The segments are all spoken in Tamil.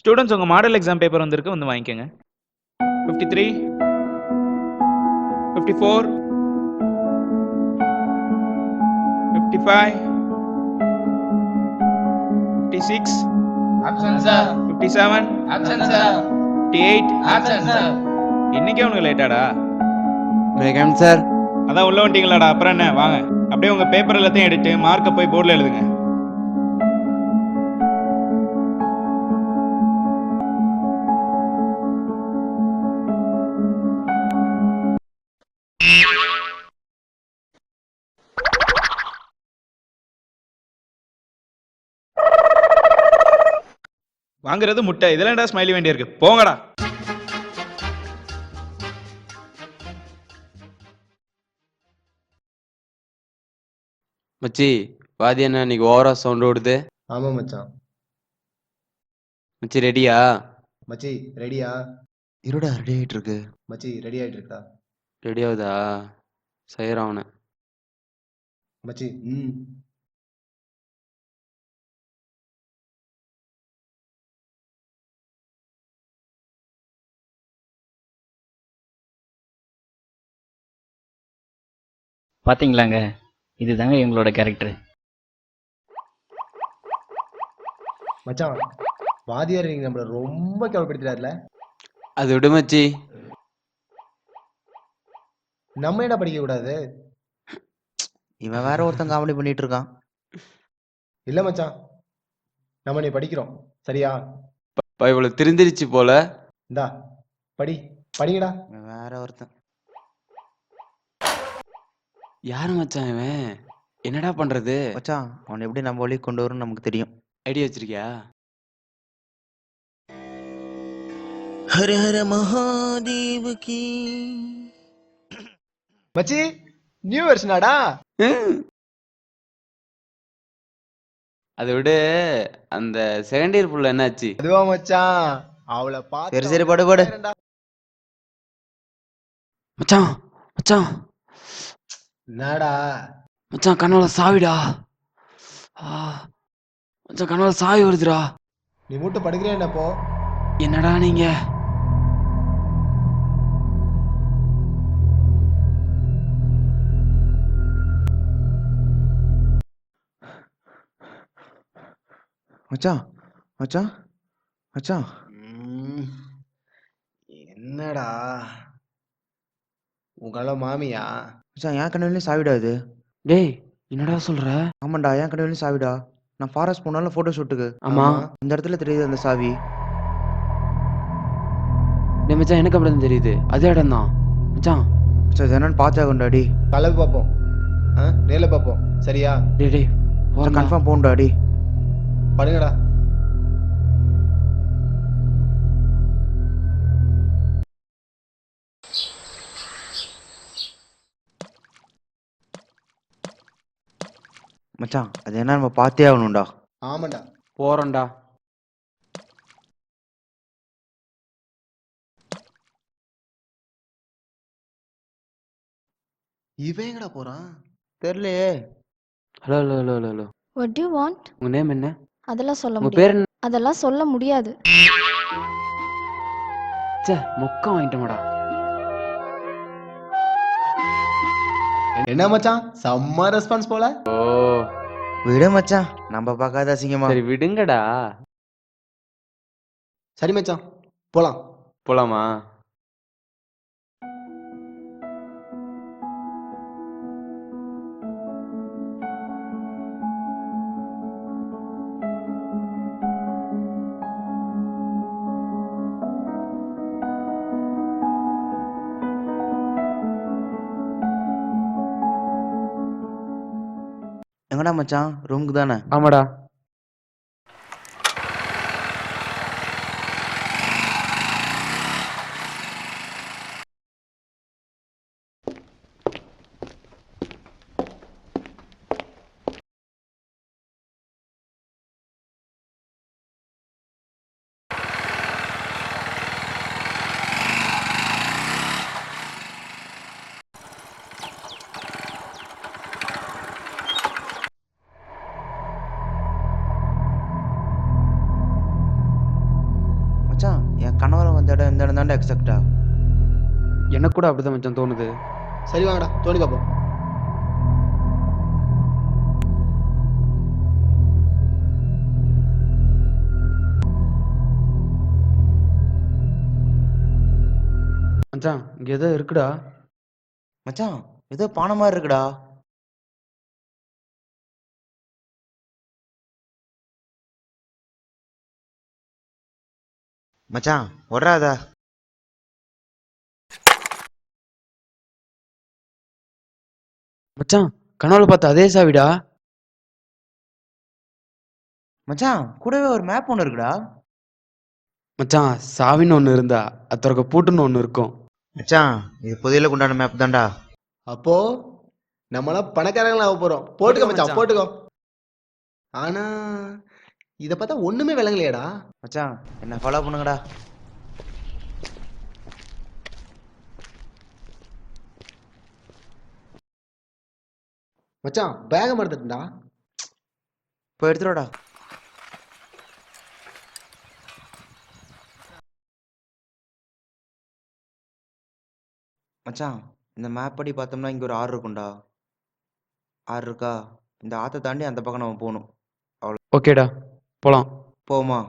ஸ்டூடண்ட்ஸ் உங்க மாடல் எக்ஸாம் பேப்பர் வந்திருக்கு, வந்து வாங்கிக்கங்க. 53, 54, 55, 56, Absent sir. 57, Absent sir. 58. Absent sir. இன்னைக்கே உனக்கு லேட்டாடா? மேகம் சார். அதான் உள்ள வந்துட்டீங்களாடா, அப்புறம் என்ன? வாங்க அப்படியே உங்க பேப்பர் எல்லாத்தையும் எடுத்து மார்க்கை போய் போர்டில் எழுதுங்க. வாங்குறது முட்டை, இதெல்லாம் ஸ்மைலி வேண்டியிருக்கு. போங்கடா. மச்சி, வாதி என்ன இன்னைக்கு ஓவரா சவுண்ட் ஓடுது? ஆமா மச்சான். மச்சி ரெடியா? மச்சி ரெடியா? இருடா ரெடி ஆயிட்டு இருக்கு. மச்சி ரெடி ஆயிட்டு இருக்கா? ரெடி ஆகுதா? செய்யறான் அவனை. மச்சி பாத்தீங்களாங்க, இதுதாங்க எங்களோட கேரக்டர். மச்சான், வாதியார் நீங்க நம்மள ரொம்ப கேவலப்படுத்துறாருல. அது விடு மச்சி. நம்ம என்ன படிக்க கூடாது? இவன் வேற ஒருத்தன் காமெடி பண்ணிட்டு இருக்கான். இல்ல மச்சான், நம்ம நீ படிக்கிறோம் சரியா? இவ்வளவு திருந்திருச்சு போல. இந்தா படிங்கடா. இவன் வேற ஒருத்தன். யாரு மச்சான் இவன்? என்னடா பண்றது? மச்சான், அவனை எப்படி நம்ம வழி கொண்டு வரும்னு நமக்கு தெரியும். ஐடியா வச்சிருக்கியா? ஹர ஹர மகாதேவ கி. மச்சி நியூ வெர்ஷனாடா? அதை விடு, அந்த செகண்ட் இயர் புள்ள என்னாச்சு? அதுவா மச்சான், அவளை பார்த்து சரி சரி படு. மச்சான் மச்சான் என்னடா மச்சான், கனவுல சாவிடா. மச்சான் கனவுல சாவி வருதுடா. நீ மூட்டை படுக்கிறே என்னப்போ? என்னடா நீங்க? மச்சான் மச்சான் மச்சான் என்னடா உங்கள மாமியா? மச்சான், என் கனவுலையும் சாவிடாது. டேய் என்னடா சொல்ற? ஆமாண்டா, என் கனவுலையும் சாவிடா. நான் ஃபாரஸ்ட் போனாலும் போட்டோ ஷூட்டுக்கு. ஆமா. அந்த இடத்துல தெரியுது அந்த சாவி. டேய் மச்சான், எனக்கு அப்படிதான் தெரியுது. அதே இடம் தான் மச்சான். மச்சான், இது என்னன்னு பார்த்தா கொண்டாடி. கலவு பார்ப்போம், நேர்ல பார்ப்போம் சரியா? டேய் டேய் கன்ஃபார்ம் போண்டாடி. படுங்கடா. மச்சான், அது என்ன நம்ம பார்த்தே ஆகணும்டா. ஆமாண்டா. போறோம்டா. இவன் எங்கடா போறான்? தெரியலையே. Hello hello hello hello. What do you want? உங்க நேம் என்ன? அதெல்லாம் சொல்ல உங்க முடியாது. பேர் என்ன? அதெல்லாம் சொல்ல முடியாது. ச்சே, மொக்க வாங்கிட்டோம்டா. என்ன மச்சான், செம்ம ரெஸ்பான்ஸ் போல. ஓ விடு மச்சான், நம்ம பார்க்காத அசிங்கமா. சரி விடுங்கடா. சரி மச்சான், போலாம். போலாமா? எங்கடா மச்சான், ரூமுக்கு தானே? ஆமாடா. கனவுல வந்த இடம் இந்த இடம் தாண்டா எக்ஸாக்டா. எனக்கு கூட அப்படிதான் மச்சான் தோணுது. சரி வாங்கடா தோண்டி பார்ப்போம். மச்சான் இங்க ஏதோ இருக்குடா. மச்சான் ஏதோ பானை மாதிரி இருக்குடா. மச்சான் ஒட்றாதா. மச்சான் கனவுல பார்த்த அதே சாவிடா. மச்சான் கூடவே ஒரு மேப் ஒன்று இருக்குடா. மச்சான் சாவின்னு ஒன்று இருந்தா அது திறக்க பூட்டுன்னு ஒன்று இருக்கும். மச்சான் இது புதையலுக்கு உண்டான மேப் தான்டா. அப்போ நம்மளாம் பணக்காரங்களா ஆக போறோம். போட்டுக்கோ மச்சான் மச்சான். போட்டுக்கோ. ஆனா இத பார்த்தா ஒண்ணுமே விளங்கலையேடா. மச்சான் என்ன ஃபாலோ பண்ணுங்கடா. மச்சான் பேக மறந்துட்டா. போய் எடுத்துடா. மச்சான் இந்த மேப் படி பார்த்தோம்னா இங்க ஒரு ஆறு இருக்கும்டா. ஆறு இருக்கா? இந்த ஆத்தை தாண்டி அந்த பக்கம் நம்ம போகணும். ஓகேடா போலாம். போமா.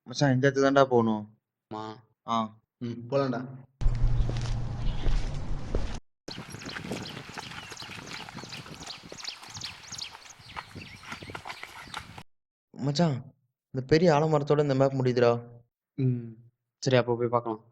மச்சான் இந்த இடத்துல தான்டா போகணும். ஆமா. ஆ போலாம்டா. மச்சான் இந்த பெரிய ஆலமரத்தோட இந்த மேப் முடியுதுடா. சரி அப்போ போய் பார்க்கலாம்.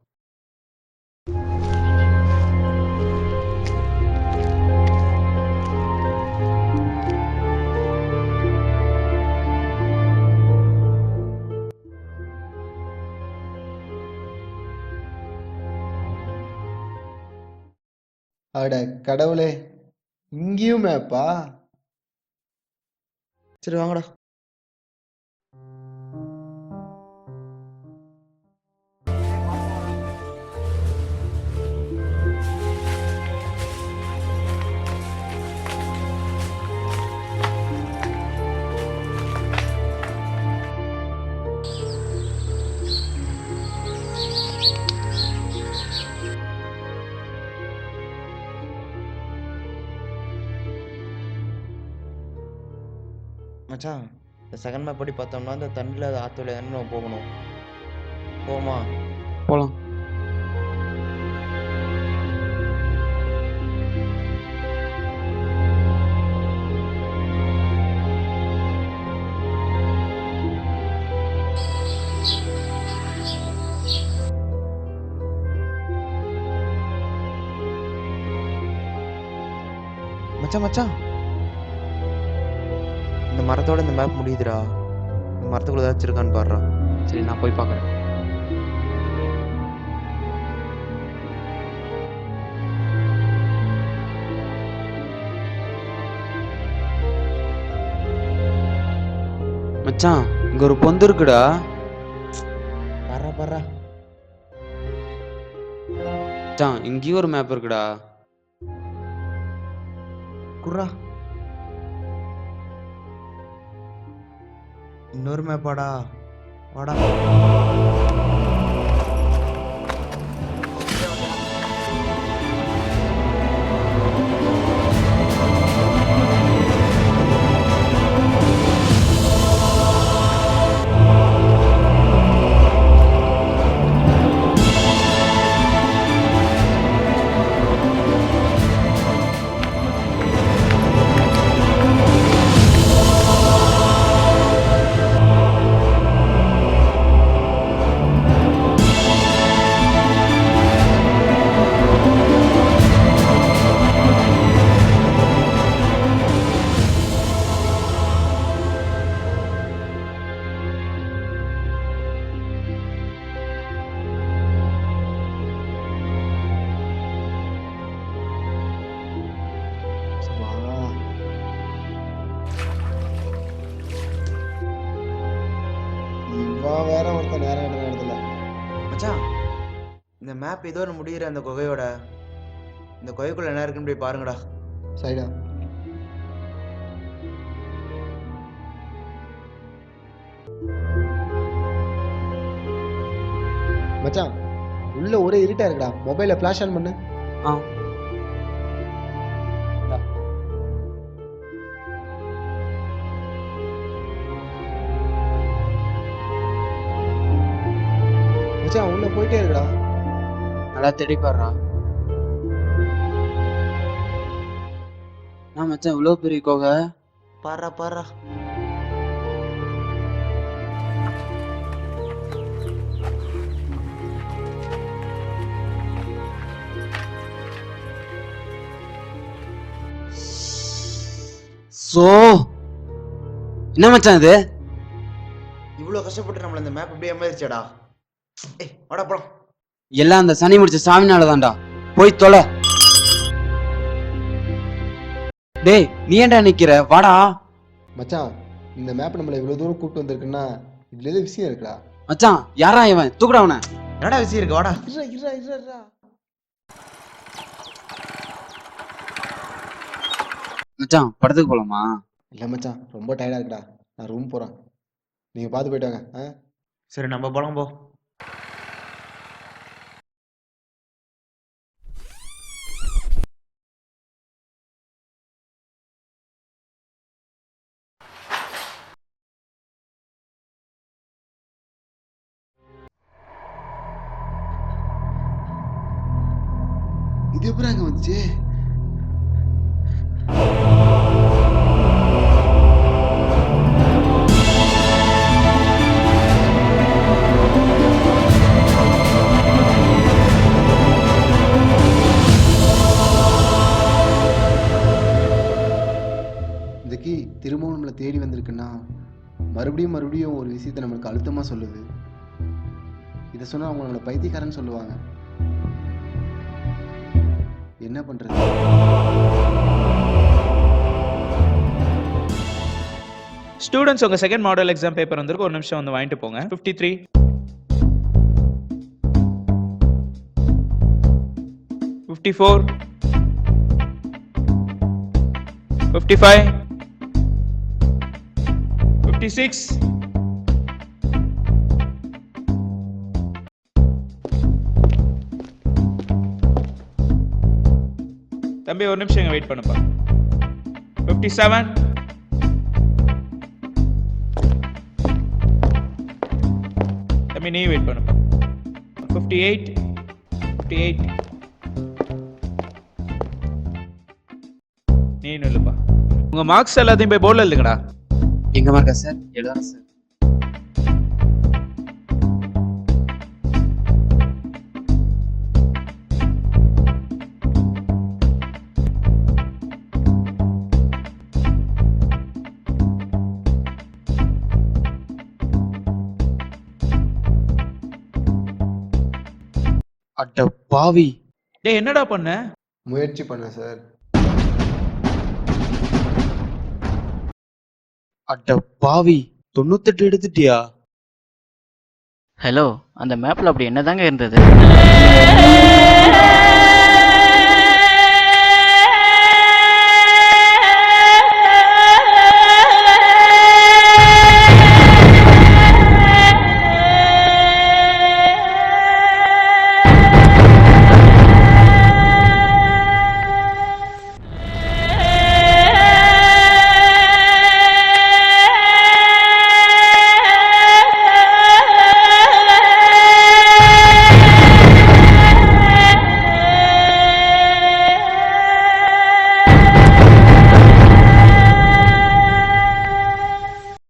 அட கடவுளே, இங்கேயும் மேப்பா? சரி வாங்கடா. மச்சான் இந்த செகண்ட் மேப் படி பார்த்தோம்னா இந்த தண்ணியில் ஆற்றுல தானே நம்ம போகணும். போமா. போலாம். மச்சான் மச்சான் இந்த மரத்தோட இந்த மேப் முடியுதுடா. இந்த மரத்துக்குள்ள ஏதாச்சும் இருக்கான்னு பாடுறா. சரி நான் போய் பார்க்குறேன். மச்சான் இங்க ஒரு பொந்து இருக்குடா. பாடுறா பாடுறா. மச்சான் இங்கேயும் ஒரு மேப் இருக்குடா. குர்ரா. இன்னொரு மேப்பாடா. வாடா. மேப் ஏதோ ஒன்று முடியிற அந்த குகையோட. இந்த குகைக்குள்ள என்ன இருக்குன்னு போய் பாருங்கடா. சரிடா. மச்சான் உள்ள ஒரே இருட்டா இருக்குடா. மொபைல ஃபிளாஷ் ஆன் பண்ணு. ஆ. மச்சான் உள்ள போயிட்டே இருக்குடா. நல்லா தேடி பாடுறா. நான் மச்சான் இவ்வளோ பெரிய கோகை. பாரா பாரா. சோ என்ன மச்சான் இது? இவ்வளோ கஷ்டப்பட்டு நம்மள இந்த மேப் இப்படியே ஏமாறிச்சேடா. வாடா போலாம். எல்லாம் அந்த சனி முடிச்ச சாமினால தான்டா. போய் தொலை. டேய் நீ ஏன்டா நிக்கிற? வாடா. மச்சான் இந்த மேப் நம்மள இவ்வளவு தூரம் கூப்பிட்டு வந்திருக்குன்னா இதுல ஏதோ விஷயம் இருக்குடா. மச்சான் யாரா இவன்? தூக்குடா அவனை. என்னடா விஷயம் இருக்கு? வாடா. மச்சான் படத்துக்கு போலாமா? இல்ல மச்சான் ரொம்ப டயர்டா இருக்குடா. நான் ரூம் போறேன். நீங்க பார்த்து போயிட்டு வாங்க. சரி நம்ம போலாம் போ. இது எப்படி அங்க வந்துச்சு? இந்த கீ திரும்பவும் நம்மளை தேடி வந்திருக்குன்னா மறுபடியும் மறுபடியும் ஒரு விஷயத்தை நம்மளுக்கு அழுத்தமா சொல்லுது. இதை சொன்னா அவங்க நம்மளை பைத்தியக்காரன்னு சொல்லுவாங்க. என்ன பண்றது? ஸ்டூடெண்ட்ஸ் உங்க செகண்ட் மாடல் எக்ஸாம் பேப்பர் வந்திருக்கு. ஒரு நிமிஷம் வந்து வாங்கிட்டு போங்க. 53 54 55 56 தம்பி ஒரு நிமிஷம் வெயிட் பண்ணுப்பா. 57 தம்பி நீ வெயிட் பண்ணுப்பா. 58 58 நீ நில்லுப்பா. உங்க மார்க்ஸ் எல்லாத்தையும் போய் போர்டில் எழுதுங்கடா. எங்க மார்க்கா சார்? எழுதுறேன் சார். அட பாவி. டேய் என்னடா பண்ண? முயற்சி பண்ணேன் சார். அட பாவி 98 எடுத்துட்டியா? ஹலோ, அந்த மேப்பில் அப்படி என்னதாங்க இருந்தது?